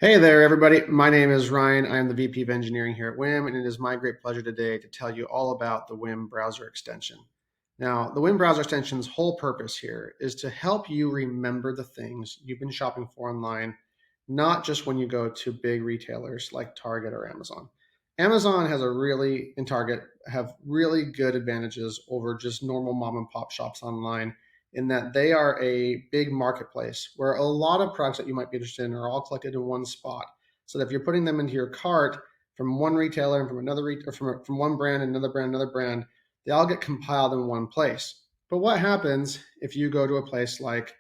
Hey there, everybody. My name is Ryan. I am the VP of Engineering here at Whym, and it is my great pleasure today to tell you all about the Whym browser extension. Now, the Whym browser extension's whole purpose here is to help you remember the things you've been shopping for online, not just when you go to big retailers like Target or Amazon. Amazon and Target have really good advantages over just normal mom and pop shops online in that they are a big marketplace where a lot of products that you might be interested in are all collected in one spot. So that if you're putting them into your cart from one retailer and from another or from one brand, another brand, they all get compiled in one place. But what happens if you go to a place like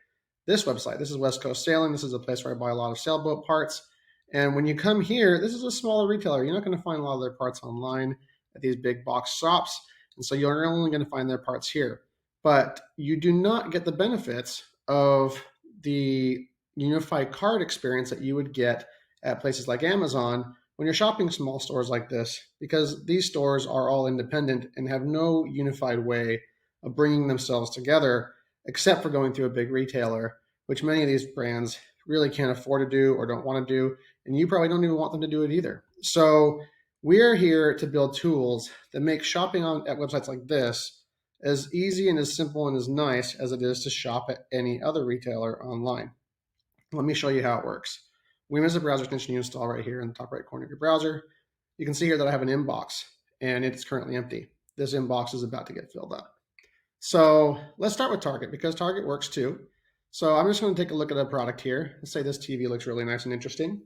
this website? This is West Coast Sailing. This is a place where I buy a lot of sailboat parts. And when you come here, this is a smaller retailer. You're not going to find a lot of their parts online at these big box shops. And so you're only going to find their parts here. But you do not get the benefits of the unified cart experience that you would get at places like Amazon when you're shopping small stores like this, because these stores are all independent and have no unified way of bringing themselves together except for going through a big retailer, which many of these brands really can't afford to do or don't want to do, and you probably don't even want them to do it either. So we're here to build tools that make shopping at websites like this as easy and as simple and as nice as it is to shop at any other retailer online. Let me show you how it works. Whym is a browser extension you install right here in the top right corner of your browser. You can see here that I have an inbox and it's currently empty. This inbox is about to get filled up. So let's start with Target because Target works too. So I'm just going to take a look at a product here. Let's say this TV looks really nice and interesting.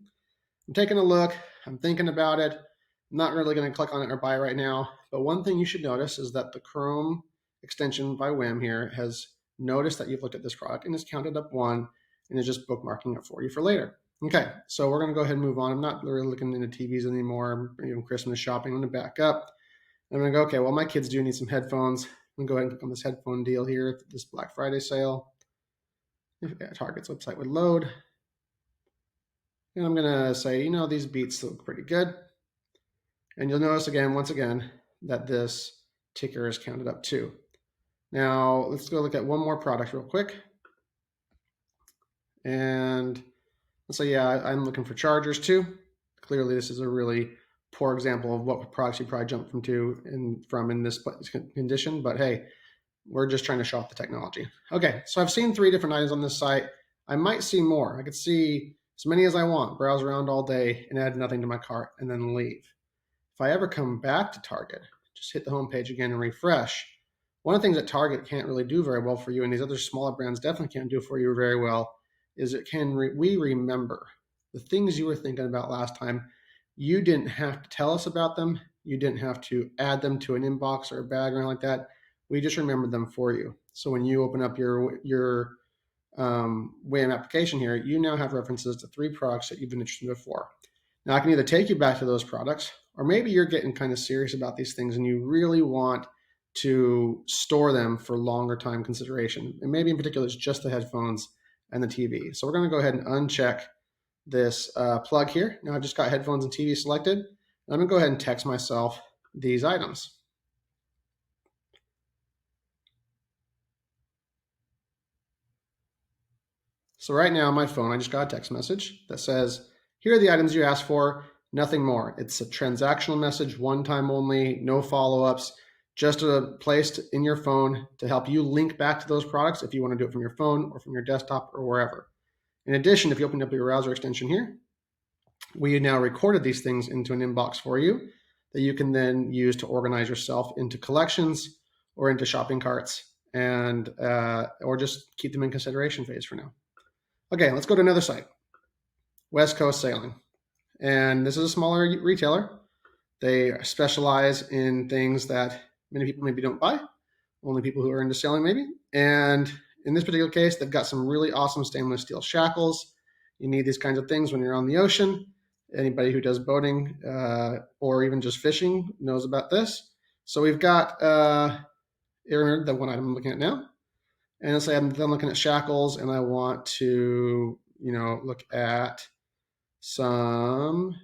I'm taking a look, I'm thinking about it. I'm not really going to click on it or buy it right now. But one thing you should notice is that the Chrome extension by Whym here has noticed that you've looked at this product and has counted up one and is just bookmarking it for you for later. Okay, so we're going to go ahead and move on. I'm not really looking into TVs anymore, even Christmas shopping. I'm going to back up. I'm going to go, okay, well, my kids do need some headphones. I'm going to go ahead and click on this headphone deal here, this Black Friday sale. If Target's website would load. And I'm going to say, these Beats look pretty good. And you'll notice again, once again, that this ticker is counted up too. Now, let's go look at one more product real quick. And let's say, yeah, I'm looking for chargers too. Clearly, this is a really poor example of what products you probably jump from in this condition. But hey, we're just trying to show off the technology. Okay, so I've seen 3 different items on this site. I might see more. I could see as many as I want, browse around all day and add nothing to my cart and then leave. If I ever come back to Target, just hit the home page again and refresh. One of the things that Target can't really do very well for you, and these other smaller brands definitely can't do for you very well, is we remember the things you were thinking about last time. You didn't have to tell us about them. You didn't have to add them to an inbox or a bag or anything like that. We just remembered them for you. So when you open up your Whym application here, you now have references to 3 products that you've been interested in before. Now I can either take you back to those products, or maybe you're getting kind of serious about these things and you really want to store them for longer time consideration. And maybe in particular, it's just the headphones and the TV. So we're going to go ahead and uncheck this plug here. Now I've just got headphones and TV selected. I'm going to go ahead and text myself these items. So right now on my phone, I just got a text message that says, here are the items you asked for, nothing more. It's a transactional message, one time only, no follow-ups, just placed in your phone to help you link back to those products if you want to do it from your phone or from your desktop or wherever. In addition, if you open up your browser extension here, we now recorded these things into an inbox for you that you can then use to organize yourself into collections or into shopping carts and or just keep them in consideration phase for now. Okay, let's go to another site, West Coast Sailing. And this is a smaller retailer. They specialize in things that many people maybe don't buy, only people who are into sailing maybe. And in this particular case, they've got some really awesome stainless steel shackles. You need these kinds of things when you're on the ocean. Anybody who does boating or even just fishing knows about this. So we've got the one item I'm looking at now. And let's say I'm done looking at shackles and I want to, look at some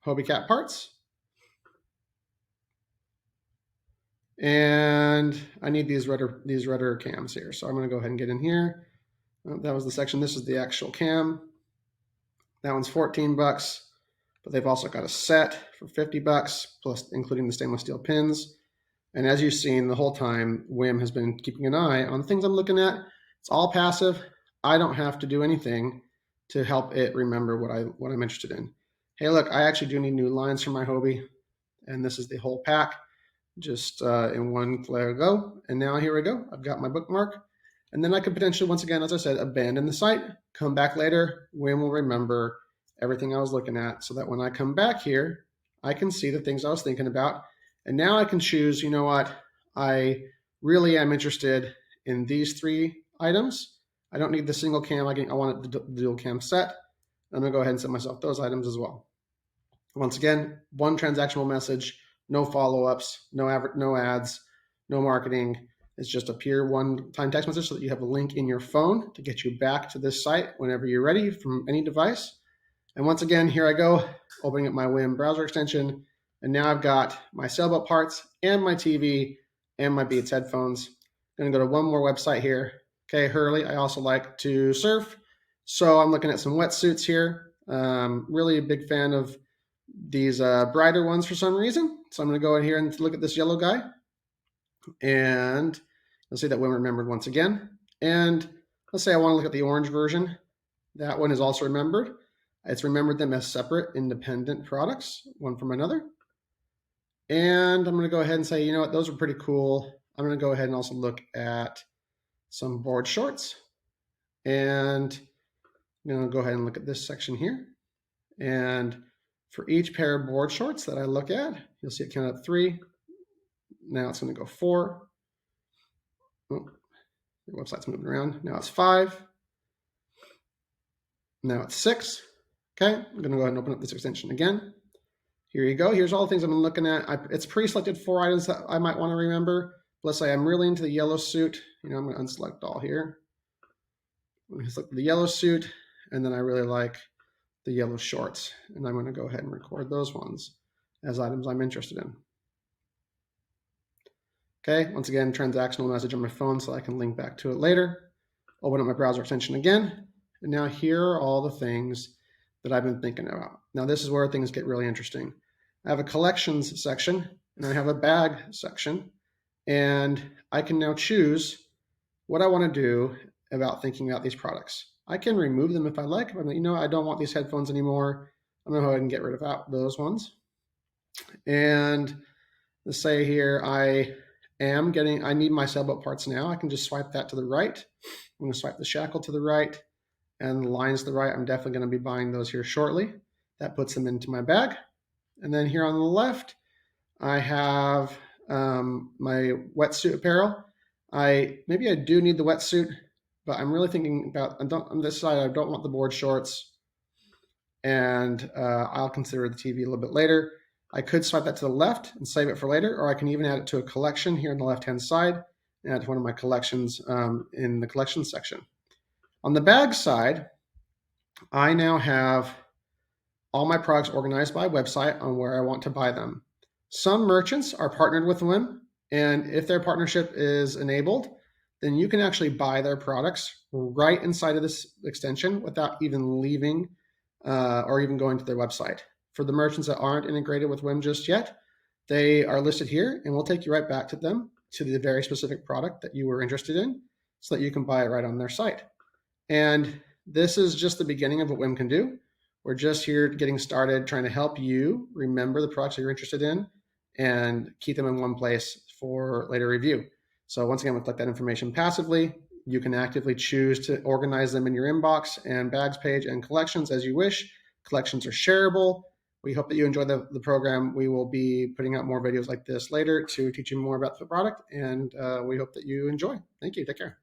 Hobie Cat parts. And I need these rudder cams here. So I'm going to go ahead and get in here. That was the section. This is the actual cam. That one's 14 bucks, but they've also got a set for 50 bucks, plus including the stainless steel pins. And as you've seen the whole time, Whym has been keeping an eye on the things I'm looking at. It's all passive. I don't have to do anything to help it remember what I'm interested in. Hey, look, I actually do need new lines for my Hobie, and this is the whole pack, just in one flare go. And now here we go. I've got my bookmark, and then I could potentially, once again, as I said, abandon the site, come back later. Whym will remember everything I was looking at, so that when I come back here, I can see the things I was thinking about. And now I can choose, you know what, I really am interested in these 3 items. I don't need the single cam, I want the dual cam set. I'm gonna go ahead and set myself those items as well. Once again, one transactional message, no follow-ups, no ads, no marketing. It's just a pure one-time text message so that you have a link in your phone to get you back to this site whenever you're ready from any device. And once again, here I go, opening up my Whym browser extension. And now I've got my sailboat parts and my TV and my Beats headphones. I'm gonna go to one more website here. Okay, Hurley, I also like to surf. So I'm looking at some wetsuits here. Really a big fan of these brighter ones for some reason. So I'm gonna go in here and look at this yellow guy. And you'll see that Whym remembered once again. And let's say I wanna look at the orange version. That one is also remembered. It's remembered them as separate, independent products, one from another. And I'm gonna go ahead and say, you know what, those are pretty cool. I'm gonna go ahead and also look at some board shorts. And I'm gonna go ahead and look at this section here. And for each pair of board shorts that I look at, you'll see it count up 3. Now it's gonna go 4. Oh, the website's moving around. Now it's 5. Now it's 6. Okay, I'm gonna go ahead and open up this extension again. Here you go. Here's all the things I've been looking at. It's pre-selected 4 items that I might want to remember. Let's say I'm really into the yellow suit. You know, I'm going to unselect all here. I'm going to select the yellow suit, and then I really like the yellow shorts. And I'm going to go ahead and record those ones as items I'm interested in. Okay, once again, transactional message on my phone so I can link back to it later. Open up my browser extension again. And now here are all the things that I've been thinking about. Now this is where things get really interesting. I have a collections section and I have a bag section, and I can now choose what I want to do about thinking about these products. I can remove them if I like. But you know, I don't want these headphones anymore. I'm gonna go ahead and get rid of those ones. And let's say here I need my sailboat parts now. I can just swipe that to the right. I'm gonna swipe the shackle to the right and the lines to the right. I'm definitely going to be buying those here shortly. That puts them into my bag. And then here on the left, I have my wetsuit apparel. Maybe I do need the wetsuit, but I'm really thinking about, on this side, I don't want the board shorts, and I'll consider the TV a little bit later. I could swipe that to the left and save it for later, or I can even add it to a collection here on the left-hand side and add to one of my collections in the collections section. On the bag side, I now have all my products organized by website on where I want to buy them. Some merchants are partnered with Whym, and if their partnership is enabled, then you can actually buy their products right inside of this extension without even leaving or even going to their website. For the merchants that aren't integrated with Whym just yet, they are listed here, and we'll take you right back to them, to the very specific product that you were interested in, so that you can buy it right on their site. And this is just the beginning of what Whym can do. We're just here getting started, trying to help you remember the products that you're interested in and keep them in one place for later review. So once again, we'll collect that information passively. You can actively choose to organize them in your inbox and bags page and collections as you wish. Collections are shareable. We hope that you enjoy the program. We will be putting out more videos like this later to teach you more about the product, and we hope that you enjoy. Thank you. Take care.